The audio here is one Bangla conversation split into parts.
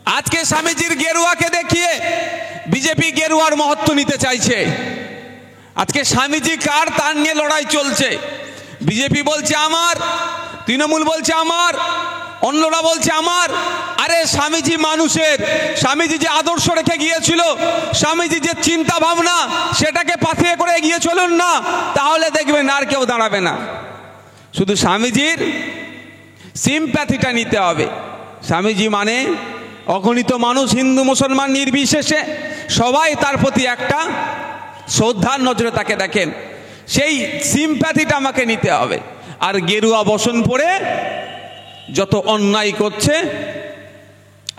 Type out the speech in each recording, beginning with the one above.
আজকে স্বামীজির গেরুয়াকে দেখিয়ে বিজেপি গেরুয়ার মহত্ব নিতে চাইছে। আজকে স্বামীজি কার তার নিয়ে লড়াই চলছে। বিজেপি বলছে আমার, তৃণমূল বলছে আমার, অন্যরা বলছে আমার। আরে স্বামীজি মানুষের, স্বামীজি যে আদর্শ রেখে গিয়েছিল, স্বামীজি যে চিন্তা ভাবনা, সেটাকে পাথিয়ে করে এগিয়ে চলুন না, তাহলে দেখবেন আর কেউ দাঁড়াবে না। শুধু স্বামীজির সিম্প্যাথিটা নিতে হবে। স্বামীজি মানে অগণিত মানুষ, হিন্দু মুসলমান নির্বিশেষে সবাই তার প্রতি একটা শ্রদ্ধার নজরে তাকে দেখেন। সেই সিম্প্যাথিটা আমাকে নিতে হবে। আর গেরুয়া বসন পরে যত অন্যায় করছে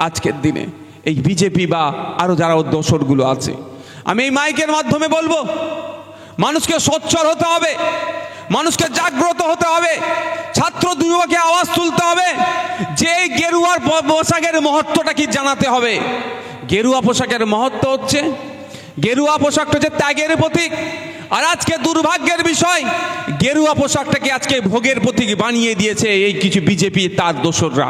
আজকের দিনে এই বিজেপি বা আরো যারা দোসরগুলো আছে, আমি এই মাইকের মাধ্যমে বলবো, মানুষকে সোচ্চার হতে হবে, মানুষকে জাগ্রত হতে হবে, ছাত্র যুবককে আওয়াজ তুলতে হবে যে এই গেরুয়ার পোশাকের মহত্বটা কি জানাতে হবে। গেরুয়া পোশাকের মহত্ব হচ্ছে, গেরুয়া পোশাকটা হচ্ছে ত্যাগের প্রতীক। আর আজকে দুর্ভাগ্যের বিষয়, গেরুয়া পোশাকটাকে আজকে ভোগের প্রতীক বানিয়ে দিয়েছে এই কিছু বিজেপি তার দোসররা।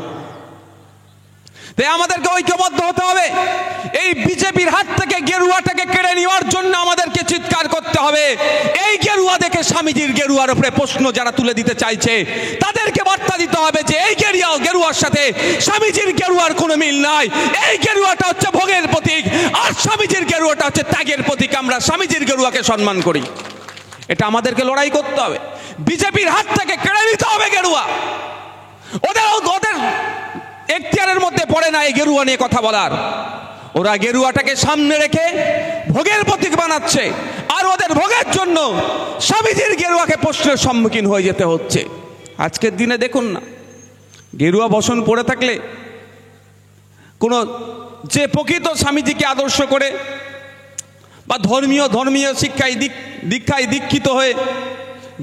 তাই আমাদেরকে ঐক্যবদ্ধ হতে হবে। এই বিজেপির হাত থেকে গেরুয়াটাকে কেড়ে নেওয়ার জন্য আমাদেরকে চিৎকার করতে হবে। এই গেরুয়া দেখে স্বামীজির গেরুয়ার উপরে প্রশ্ন যারা তুলে দিতে চাইছে, তাদেরকে বার্তা দিতে হবে যে এই গেরুয়ার সাথে স্বামীজির গেরুয়ার কোনো মিল নাই। এই গেরুয়াটা হচ্ছে ভোগের প্রতীক, আর স্বামীজির গেরুয়াটা হচ্ছে ত্যাগের প্রতীক। আমরা স্বামীজির গেরুয়াকে সম্মান করি। এটা আমাদেরকে লড়াই করতে হবে। বিজেপির হাত থেকে কেড়ে নিতে হবে গেরুয়া। ওদের এখতিয়ারের মধ্যে পড়ে না এই গেরুয়া নিয়ে কথা বলার। ওরা গেরুয়াটাকে সামনে রেখে ভোগের প্রতীক বানাচ্ছে, আর ওদের ভোগের জন্য স্বামীজির গেরুয়াকে প্রশ্নের সম্মুখীন হয়ে যেতে হচ্ছে। আজকের দিনে দেখুন না, গেরুয়া বসন পড়ে থাকলে কোনো যে প্রকৃত স্বামীজিকে আদর্শ করে বা ধর্মীয় দীক্ষায় দীক্ষিত হয়ে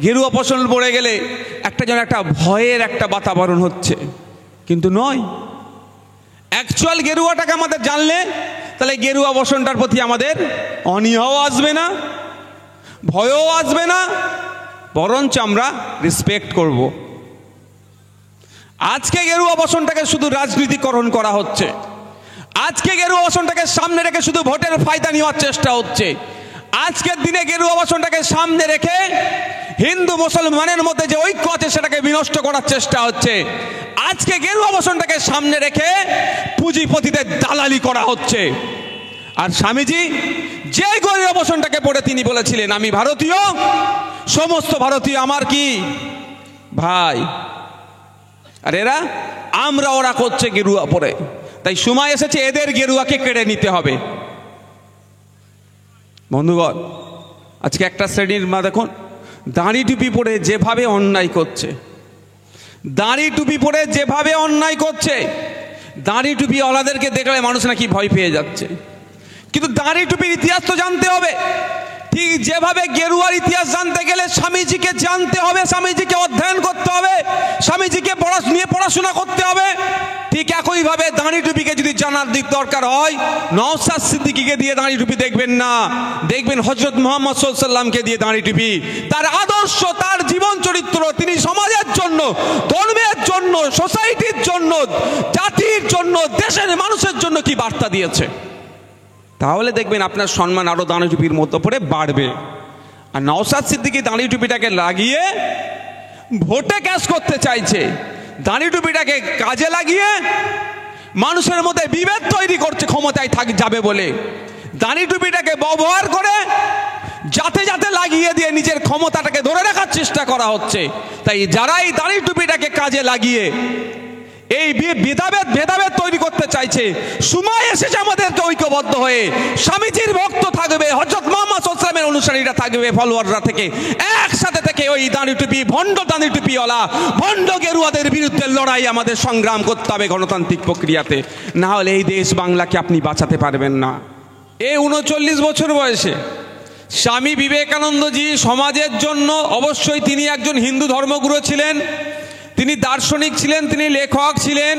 গেরুয়া বসন পড়ে গেলে একটা যেন একটা ভয়ের একটা বাতাবরণ হচ্ছে, কিন্তু নয়। অ্যাকচুয়াল গেরুয়াটাকে আমাদের জানলে তাহলে গেরুয়া বসনটার প্রতি আমাদের অনীহাও আসবে না, ভয়ও আসবে না, বরঞ্চ আমরা রেসপেক্ট করব। আজকে গেরুয়া বসনটাকে শুধু রাজনীতিকরণ করা হচ্ছে। আজকে গেরুয়া বসনটাকে সামনে রেখে শুধু ভোটের ফায়দা নেওয়ার চেষ্টা হচ্ছে। আজকের দিনে গেরুয়া বসনটাকে সামনে রেখে হিন্দু মুসলমানের মধ্যে যে ঐক্য আছে সেটাকে বিনষ্ট করার চেষ্টা হচ্ছে। আজকে গেরুয়া বসনটাকে সামনে রেখে পুঁজিপতিদের দালালি করা হচ্ছে। আর স্বামীজি যে গেরুয়া বসনটাকে পড়ে তিনি বলেছিলেন, আমি ভারতীয়, সমস্ত ভারতীয় আমার কি ভাই। আর এরা ওরা করছে গেরুয়া পরে। তাই সময় এসেছে এদের গেরুয়াকে কেড়ে নিতে হবে। বন্ধুগণ, আজকে একটা শ্রেণীর দেখুন দাড়ি টুপি পরে যেভাবে অন্যায় করছে, দাড়ি টুপি পরে যেভাবে অন্যায় করছে, দাড়ি টুপি ওলাদেরকে দেখলে মানুষ নাকি ভয় পেয়ে যাচ্ছে। কিন্তু দাড়ি টুপির ইতিহাস তো জানতে হবে। ঠিক যেভাবে গেরুয়ার ইতিহাস জানতে গেলে স্বামীজিকে জানতে হবে, স্বামীজিকে অধ্যয়ন করতে হবে, স্বামীজিকে নিয়ে পড়াশোনা করতে হবে। ঠিক একইভাবে দাড়ি টুপিকে যদি জানার দিক দরকার হয়, নওশাদ সিদ্দিকীকে দিয়ে দাড়ি টুপি দেখবেন না, দেখবেন হযরত মুহাম্মদ সাল্লাল্লাহু আলাইহি ওয়াসাল্লামকে দিয়ে দাড়ি টুপি। তার আদর্শ, তার জীবন চরিত্র, তিনি সমাজের জন্য, ধর্মের জন্য, সোসাইটির জন্য, জাতির জন্য, দেশের মানুষের জন্য কি বার্তা দিয়েছে, তাহলে দেখবেন আপনার সম্মান আরো দাড়ি টুপির মতো পরে বাড়বে। আর নওশাদ সিদ্দিকী দাড়ি টুপিটাকে লাগিয়ে ভোটে ক্যাশ করতে চাইছে, দাড়ি টুপিটাকে কাজে লাগিয়ে মানুষের মধ্যে বিভেদ তৈরি করছে ক্ষমতায় যাবে বলে। দাড়ি টুপিটাকে ব্যবহার করে যাতে যাতে লাগিয়ে দিয়ে নিজের ক্ষমতাটাকে ধরে রাখার চেষ্টা করা হচ্ছে। তাই যারা এই দাড়ি টুপিটাকে কাজে লাগিয়ে এই ভেদাভেদ তৈরি করতে চাইছে, সময় এসেছে আমাদেরকে ঐক্যবদ্ধ হয়ে স্বামীজির ভক্ত থাকবে, হযরত মুহাম্মদ সাল্লাল্লাহু আলাইহি ওয়াসাল্লামের অনুসারীরা থাকবে, ফলোয়াররা থেকে একসাথে থেকে ওই দাড়ি টুপি, ভণ্ড দাড়ি টুপিওয়ালা, ভণ্ড গেরুয়াদের বিরুদ্ধে লড়াই আমাদের সংগ্রাম করতে হবে গণতান্ত্রিক প্রক্রিয়াতে। না হলে এই দেশ বাংলাকে আপনি বাঁচাতে পারবেন না। এই 39 বছর বয়সে স্বামী বিবেকানন্দজি সমাজের জন্য, অবশ্যই তিনি একজন হিন্দু ধর্মগুরু ছিলেন, তিনি দার্শনিক ছিলেন, তিনি লেখক ছিলেন,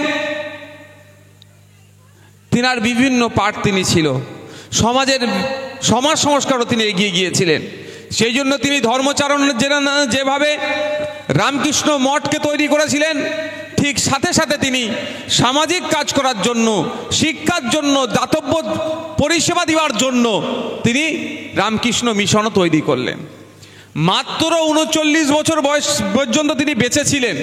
তিনার বিভিন্ন পাঠ তিনি ছিল, সমাজ সংস্কারও তিনি এগিয়ে গিয়েছিলেন। সেই জন্য তিনি ধর্মচারণ যেভাবে রামকৃষ্ণ মঠকে তৈরি করেছিলেন, ঠিক সাথে সাথে তিনি সামাজিক কাজ করার জন্য, শিক্ষার জন্য, দাতব্য পরিষেবা দেওয়ার জন্য তিনি রামকৃষ্ণ মিশনও তৈরি করলেন। মাত্র ৩৯ বছর বয়স পর্যন্ত তিনি বেঁচে ছিলেন।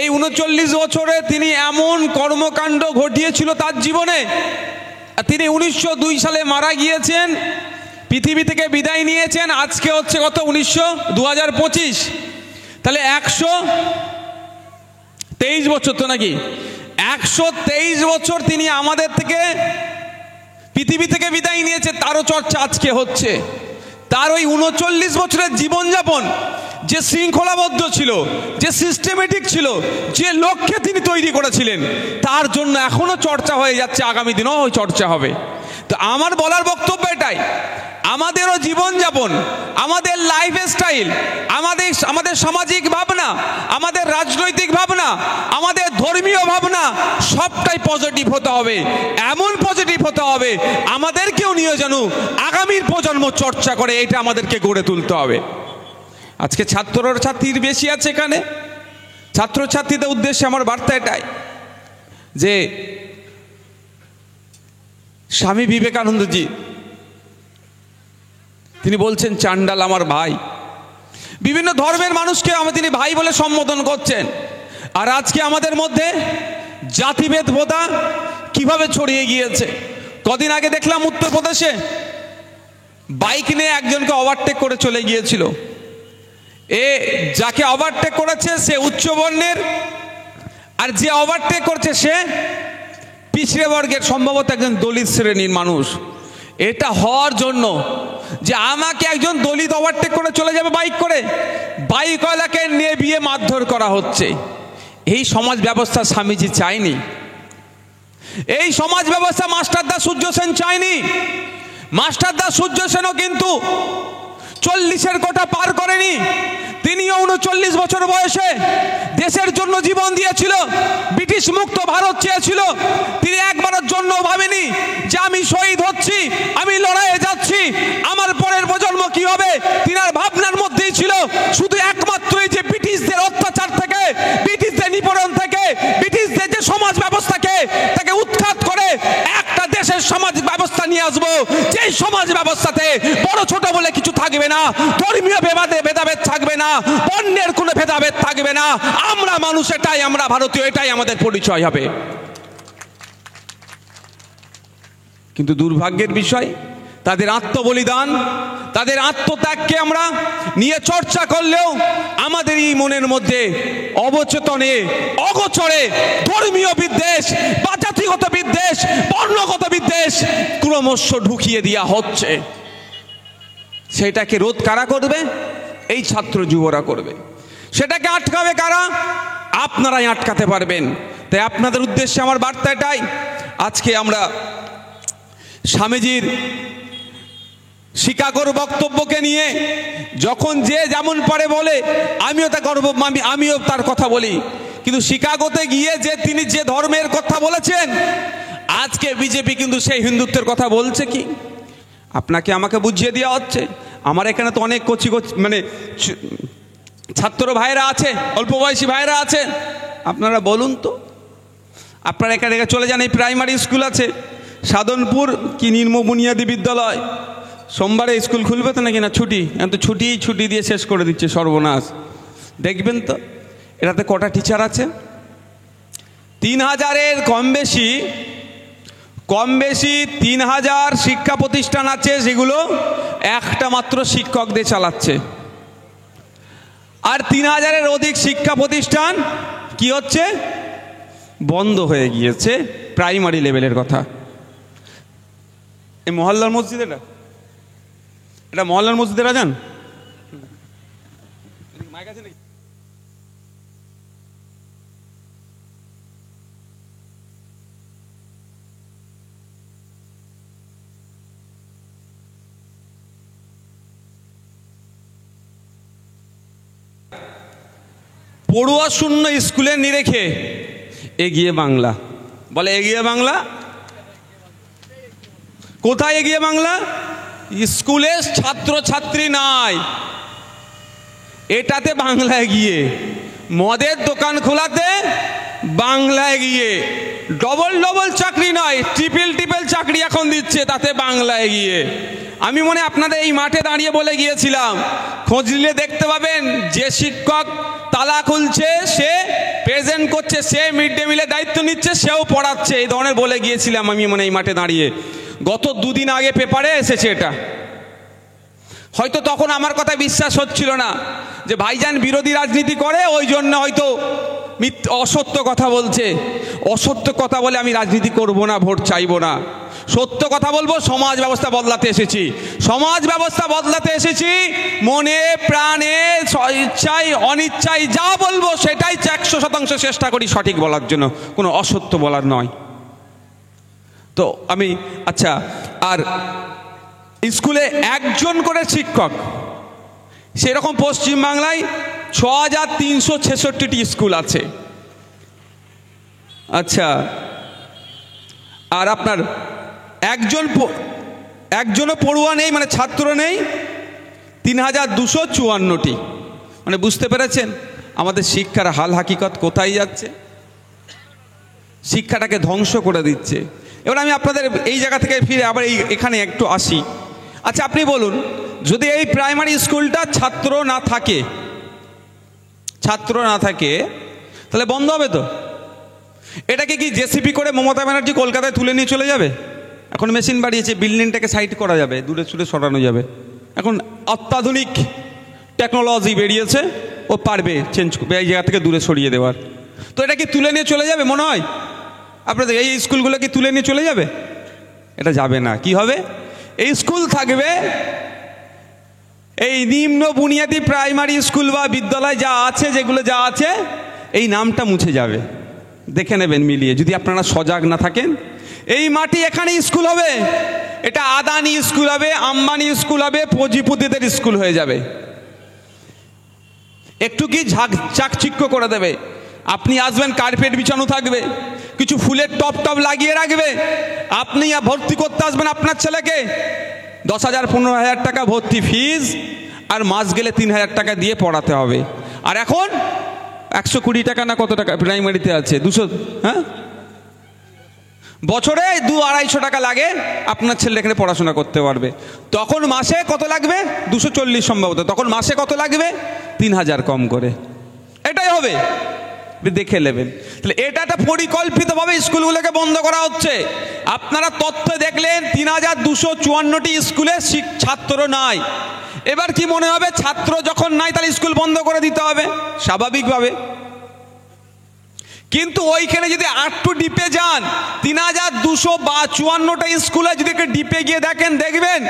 এই ৩৯ বছরে তিনি এমন কর্মকাণ্ড ঘটিয়েছিল তার জীবনে। তিনি ১৯০২ সালে মারা গিয়েছেন, পৃথিবী থেকে বিদায় নিয়েছেন। আজকে হচ্ছে কত? ২০২৫। তাহলে ১২৩ বছর তো নাকি? ১২৩ বছর তিনি আমাদের থেকে, পৃথিবী থেকে বিদায় নিয়েছে, তারও চর্চা আজকে হচ্ছে। তার ওই ৩৯ বছরের জীবনযাপন যে শৃঙ্খলাবদ্ধ ছিল, যে সিস্টেমেটিক ছিল, যে লক্ষ্যে তিনি তৈরি করেছিলেন, তার জন্য এখনো চর্চা হয়ে যাচ্ছে, আগামী দিনেও ওই চর্চা হবে। তো আমার বলার বক্তব্য এটাই, আমাদেরও জীবনযাপন, আমাদের লাইফ স্টাইল, আমাদের সামাজিক ভাবনা, আমাদের রাজনৈতিক ভাবনা, আমাদের ধর্মীয় ভাবনা সবটাই পজিটিভ হতে হবে। এমন পজিটিভ হতে হবে আমাদেরকেও নিয়ে যেন আগামীর প্রজন্ম চর্চা করে, এটা আমাদেরকে গড়ে তুলতে হবে। আজকে ছাত্রীর বেশি আছে এখানে। ছাত্রছাত্রীদের উদ্দেশ্যে আমার বার্তা এটাই যে স্বামী বিবেকানন্দজি তিনি বলছেন, চান্ডাল আমার ভাই। বিভিন্ন ধর্মের মানুষকে তিনি ভাই বলে সম্বোধন করছেন। আর আজকে আমাদের মধ্যে জাতিভেদ বোধা কিভাবে ছড়িয়ে গিয়েছে। কদিন আগে দেখলাম উত্তরপ্রদেশে বাইক নিয়ে একজনকে ওভারটেক করে চলে গিয়েছিল। যাকে ওভারটেক করেছে সে উচ্চ বর্ণের, আর যে ওভারটেক করছে সে পিছড়ে বর্গের, সম্ভবত একজন দলিত শ্রেণীর মানুষ। এটা হওয়ার জন্য যে আমাকে একজন দলিত ওভারটেক করে চলে যাবে বাইক করে, বাইকওয়ালাকে নিয়ে বিয়ে মারধর করা হচ্ছে। এই সমাজ ব্যবস্থা স্বামীজি চায়নি। এই সমাজ ব্যবস্থা মাস্টারদা সূর্য সেন চায়নি। মাস্টারদা সূর্য সেনও কিন্তু 40-এর কোটা পার করেনি। তিনিও 39 বছর বয়সে দেশের জন্য জীবন দিয়েছিল, ব্রিটিশ মুক্ত ভারত চেয়েছিল। তিনি একবারের জন্য ভাবেনি যে আমি শহীদ হচ্ছি, আমি লড়াইয়ে যাচ্ছি, আমার পরের প্রজন্ম কি হবে। তিনার ভাবনার মধ্যেই ছিল শুধু একমাত্রই যে ব্রিটিশদের অত্যাচার থেকে, ব্রিটিশদের নিপীড়ন থেকে, ব্রিটিশদের যে সমাজ ব্যবস্থাকে তাকে উৎখাত করে একটা দেশের সমাজ ব্যবস্থা নিয়ে আসবো, যেই সমাজ ব্যবস্থাতে বড় ছোট বলে কিছু থাকবে না, ধর্মীয় ভেদাভেদ থাকবে না, বর্ণের কোনো ভেদাভেদ থাকবে না। আমরা মানুষ, এটাই আমরা ভারতীয়, এটাই আমাদের পরিচয় হবে। কিন্তু দুর্ভাগ্যের বিষয়, তাদের আত্মবলিদান, তাদের আত্মত্যাগকে আমরা নিয়ে চর্চা করলেও আমাদের এই মনের মধ্যে অবচেতনে, অগোচরে ধর্মীয় বিদ্বেষ বা জাতিগত বিদ্বেষ, বর্ণগত বিদ্বেষ ক্রমশ ঢুকিয়ে দেওয়া হচ্ছে। সেটাকে রোধ কারা করবে? এই ছাত্র যুবরা করবে। সেটাকে আটকাবে কারা? আপনারাই আটকাতে পারবেন। তাই আপনাদের উদ্দেশ্যে আমার বার্তা এটাই, আজকে আমরা স্বামীজির শিকাগোর বক্তব্যকে নিয়ে যখন যে যেমন পারে বলে, আমিও তার কথা বলি। কিন্তু শিকাগোতে গিয়ে তিনি যে ধর্মের কথা বলেছেন, আজকে বিজেপি কিন্তু সেই হিন্দুত্বের কথা বলছে কি? আপনাকে আমাকে বুঝিয়ে দেওয়া হচ্ছে। আমার এখানে তো অনেক ছাত্র ভাইরা আছে, অল্প বয়সী ভাইরা আছে, আপনারা বলুন তো। আপনারা এখানে চলে যান, এই প্রাইমারি স্কুল আছে সাধনপুর কি নিম্ন বুনিয়াদী বিদ্যালয়, সোমবারে স্কুল খুলবে তো নাকি না ছুটি, এখন তো ছুটি দিয়ে শেষ করে দিচ্ছে, সর্বনাশ। দেখবেন তো এটাতে কটা টিচার আছে? 3000-এর কম বেশি 3000 শিক্ষা প্রতিষ্ঠান আছে, সেগুলো একটা মাত্র শিক্ষকদের চালাচ্ছে। আর 3000-এর অধিক শিক্ষা প্রতিষ্ঠান কি হচ্ছে? বন্ধ হয়ে গিয়েছে। প্রাইমারি লেভেলের কথা। এই মহল্লার মসজিদ, এটা মহল্লার মসজিদ, এরা যান পড়ুয়া শূন্য স্কুলে নিরেখে এগিয়ে বাংলা বলে। এগিয়ে বাংলা কোথায়? এগিয়ে বাংলা স্কুলে ছাত্রছাত্রী নাই, এটাতে বাংলা এগিয়ে। মদের দোকান খোলাতে বাংলায় গিয়ে ডবল ডবল চাকরি নয়, ট্রিপল ট্রিপল চাকরি এখন দিচ্ছে, তাতে বাংলায় গিয়ে। আমি মনে আপনাদের এই মাঠে দাঁড়িয়ে বলে গিয়েছিলাম, খোঁজ নিলে দেখতে পাবেন যে শিক্ষক তালা খুলছে, সে প্রেজেন্ট করছে, সে মিড ডে মিলের দায়িত্ব নিচ্ছে, সেও পড়াচ্ছে, এই ধরনের বলে গিয়েছিলাম আমি মনে এই মাঠে দাঁড়িয়ে। গত দুদিন আগে পেপারে এসেছে এটা। হয়তো তখন আমার কথা বিশ্বাস হচ্ছিল না যে ভাইজান বিরোধী রাজনীতি করে, ওই জন্য হয়তো অসত্য কথা বলছে। অসত্য কথা বলে আমি রাজনীতি করব না, ভোট চাইব না। সত্য কথা বলবো, সমাজ ব্যবস্থা বদলাতে এসেছি। সমাজ ব্যবস্থা বদলাতে এসেছি, মনে প্রাণে ইচ্ছায় অনিচ্ছায় যা বলবো সেটাই 100% চেষ্টা করি সঠিক বলার জন্য, কোনো অসত্য বলার নয়। তো আমি আচ্ছা, আর স্কুলে একজন করে শিক্ষক, সেরকম পশ্চিমবাংলায় 6366টি স্কুল আছে। আচ্ছা, আর আপনার একজনও পড়ুয়া নেই, মানে ছাত্র নেই 3254টি। মানে বুঝতে পেরেছেন আমাদের শিক্ষার হাল হাকিকত কোথায় যাচ্ছে? শিক্ষাটাকে ধ্বংস করে দিচ্ছে। এবার আমি আপনাদের এই জায়গা থেকে ফিরে আবার এখানে একটু আসি। আচ্ছা, আপনি বলুন, যদি এই প্রাইমারি স্কুলটা ছাত্র না থাকে তাহলে বন্ধ হবে তো? এটাকে কি জেসিপি করে মমতা ব্যানার্জি কলকাতায় তুলে নিয়ে চলে যাবে? এখন মেশিন বাড়িয়েছে, বিল্ডিংটাকে সাইড করা যাবে, দূরে ছুটে সরানো যাবে। এখন অত্যাধুনিক টেকনোলজি বেরিয়েছে, ও পারবে চেঞ্জ এই জায়গা থেকে দূরে সরিয়ে দেওয়ার। তো এটা কি তুলে নিয়ে চলে যাবে মনে হয় আপনাদের? এই স্কুলগুলো কি তুলে নিয়ে চলে যাবে? এটা যাবে না। কি হবে? এই স্কুল থাকবে, এই নিম্ন বুনিয়াদী প্রাইমারি স্কুল বা বিদ্যালয় যা আছে, যেগুলো যা আছে, এই নামটা মুছে যাবে। দেখে নেবেন মিলিয়ে, যদি আপনারা সজাগ না থাকেন। এই মাটি এখানে স্কুল হবে, এটা আদানি স্কুল হবে, আম্বানি স্কুল হবে, পুঁজিপতিদের স্কুল হয়ে যাবে। একটু কি চাকচিক্য করে দেবে। আপনি আসবেন, কার্পেট বিছানো থাকবে, কিছু ফুলের টপ লাগিয়ে রাখবে। আপনি ভর্তি করতে আসবেন আপনার ছেলেকে, 10,000 15,000 টাকা ভর্তি ফিজ, আর মাস গেলে 3,000 টাকা দিয়ে পড়াতে হবে। আর এখন 120 টাকা না কত টাকা প্রাইমারিতে আছে, 200, হ্যাঁ, বছরে 200-250 টাকা লাগে, আপনার ছেলে এখানে পড়াশোনা করতে পারবে। তখন মাসে কত লাগবে? 240 সম্ভবত। তখন মাসে কত লাগবে? 3,000 কম করে। এটাই হবে, দেখে নেবেন। তাহলে এটা একটা পরিকল্পিতভাবে স্কুলগুলোকে বন্ধ করা হচ্ছে। আপনারা তথ্য দেখলেন 3254টি স্কুলে ছাত্র নাই। এবার কি মনে হবে, ছাত্র যখন নাই তাহলে স্কুল বন্ধ করে দিতে হবে, স্বাভাবিকভাবে। কিন্তু ওইখানে যদি আটটু ডিপে যান, 3254টা স্কুলে যদি ডিপে গিয়ে দেখবেন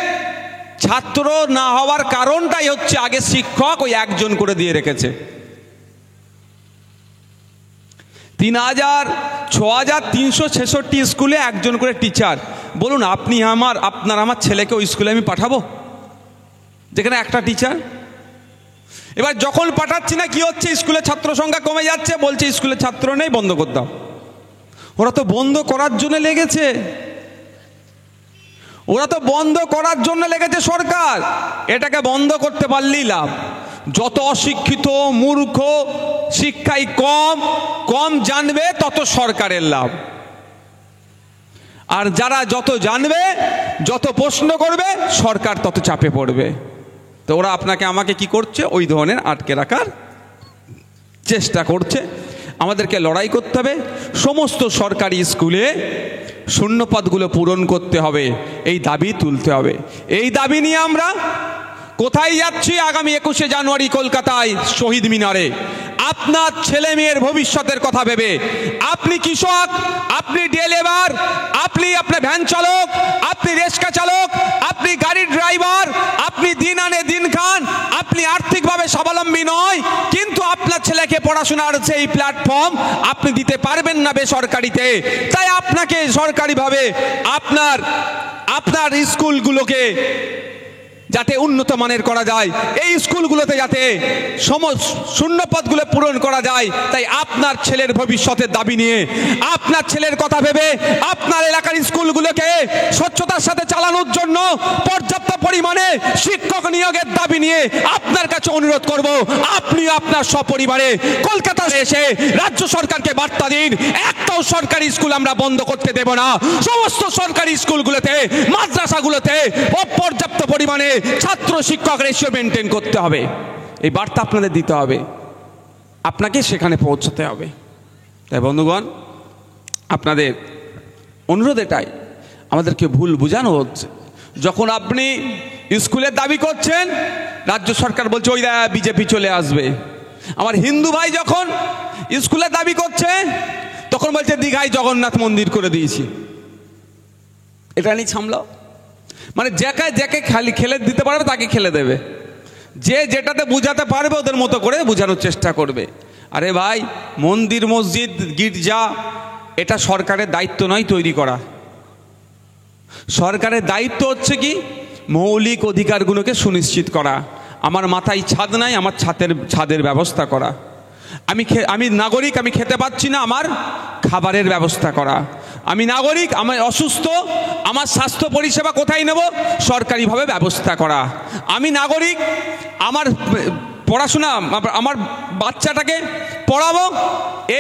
ছাত্র না হওয়ার কারণটাই হচ্ছে আগে শিক্ষক ওই একজন করে দিয়ে রেখেছে। 6366 স্কুলে একজন করে টিচার। বলুন, আপনার আমার ছেলেকে ওই স্কুলে আমি পাঠাবো যেখানে একটা টিচার? এবার যখন পাঠাচ্ছি না, কি হচ্ছে? স্কুলে ছাত্র সংখ্যা কমে যাচ্ছে, বলছে স্কুলে ছাত্র নেই, বন্ধ করে দাও। ওরা তো বন্ধ করার জন্য লেগেছে, সরকার। এটাকে বন্ধ করতে পারলেই লাভ। যত অশিক্ষিত মূর্খ, শিক্ষায় কম জানবে, তত সরকারের লাভ। আর যারা যত জানবে, যত প্রশ্ন করবে, সরকার তত চাপে পড়বে। তো ওরা আপনাকে আমাকে কি করছে? ওই ধরনের আটকে রাখার চেষ্টা করছে। আমাদেরকে লড়াই করতে হবে। সমস্ত সরকারি স্কুলে শূন্যপদগুলো পূরণ করতে হবে, এই দাবি তুলতে হবে। এই দাবি নিয়ে আমরা কোথায় যাচ্ছি? আগামী 21শে জানুয়ারি কলকাতায় শহীদ মিনারে। আপনার ছেলে মেয়ের ভবিষ্যতের কথা ভেবে, আপনি কৃষক, আপনি ডে লেবার, আপনি আপনার ভ্যান চালক, আপনি রিক্সা চালক, আপনি গাড়ির ড্রাইভার, আপনি দিন আনে দিন খান, আপনি আর্থিকভাবে স্বাবলম্বী নয়, কিন্তু আপনার ছেলেকে পড়াশোনার সেই প্ল্যাটফর্ম আপনি দিতে পারবেন না বেসরকারিতে। তাই আপনাকে সরকারিভাবে আপনার স্কুলগুলোকে যাতে উন্নত মানের করা যায়, এই স্কুলগুলোতে যাতে শূন্যপদগুলো পূরণ করা যায়, তাই আপনার ছেলের ভবিষ্যতের দাবি নিয়ে, আপনার ছেলের কথা ভেবে আপনার এলাকার স্কুলগুলোকে স্বচ্ছতার সাথে চালানোর জন্য পর্যাপ্ত পরিমাণে শিক্ষক নিয়োগের দাবি নিয়ে আপনার কাছে অনুরোধ করব, আপনি আপনার সপরিবারে কলকাতা এসে রাজ্য সরকারকে বার্তা দিন, একটাও সরকারি স্কুল আমরা বন্ধ করতে দেব না। সমস্ত সরকারি স্কুলগুলোতে, মাদ্রাসাগুলোতে পর্যাপ্ত পরিমাণে ছাত্র শিক্ষক রেশিও মেনটেন করতে হবে। এই বার্তা আপনাদের দিতে হবে, আপনাকে সেখানে পৌঁছতে হবে। তাই বন্ধুগণ, আপনাদের অনুরোধ এটাই, আমাদেরকে ভুল বোঝানো হচ্ছে। যখন আপনি স্কুলের দাবি করছেন, রাজ্য সরকার বলছে ওই বিজেপি চলে আসবে। আমার হিন্দু ভাই যখন স্কুলের দাবি করছে, তখন বলছে দীঘায় জগন্নাথ মন্দির করে দিয়েছি। এটা নিয়ে সামলাও, মানে যাকে খালি খেলে দিতে পারবে তাকে খেলে দেবে, যে যেটাতে বুঝাতে পারবে ওদের মতো করে বোঝানোর চেষ্টা করবে। আরে ভাই, মন্দির মসজিদ গির্জা এটা সরকারের দায়িত্ব নয় তৈরি করা। সরকারের দায়িত্ব হচ্ছে কি, মৌলিক অধিকারগুলোকে সুনিশ্চিত করা। আমার মাথায় ছাদ নাই, আমার ছাদের ব্যবস্থা করা। আমি নাগরিক, আমি খেতে পাচ্ছি না, আমার খাবারের ব্যবস্থা করা। আমি নাগরিক, আমি অসুস্থ, আমার স্বাস্থ্য পরিষেবা কোথায় নেব, সরকারিভাবে ব্যবস্থা করা। আমি নাগরিক, আমার পড়াশোনা, আমার বাচ্চাটাকে পড়াবো,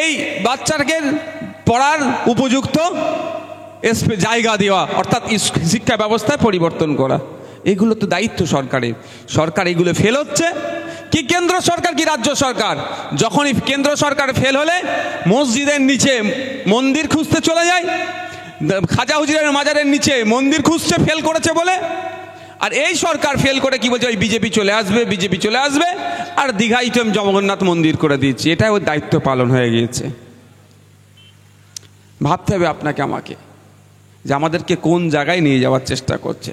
এই বাচ্চাটাকে পড়ার উপযুক্ত জায়গা দেওয়া, অর্থাৎ শিক্ষা ব্যবস্থায় পরিবর্তন করা। এগুলো তো দায়িত্ব সরকারের। সরকার এগুলো ফেল হচ্ছে কি কেন্দ্র সরকার কি রাজ্য সরকার? যখনই কেন্দ্র সরকার ফেল হলে মসজিদের নিচে মন্দির খুঁজতে চলে যায়, খাজা হুজুরের মাজারের নিচে মন্দির খুঁজছে ফেল করেছে বলে। আর এই সরকার ফেল করে কি বলছে, ওই বিজেপি চলে আসবে, বিজেপি চলে আসবে, আর দীঘায় তো জগন্নাথ মন্দির করে দিচ্ছি। এটাই ওর দায়িত্ব পালন হয়ে গিয়েছে। ভাবতে হবে আপনাকে আমাকে, যে আমাদেরকে কোন জায়গায় নিয়ে যাওয়ার চেষ্টা করছে।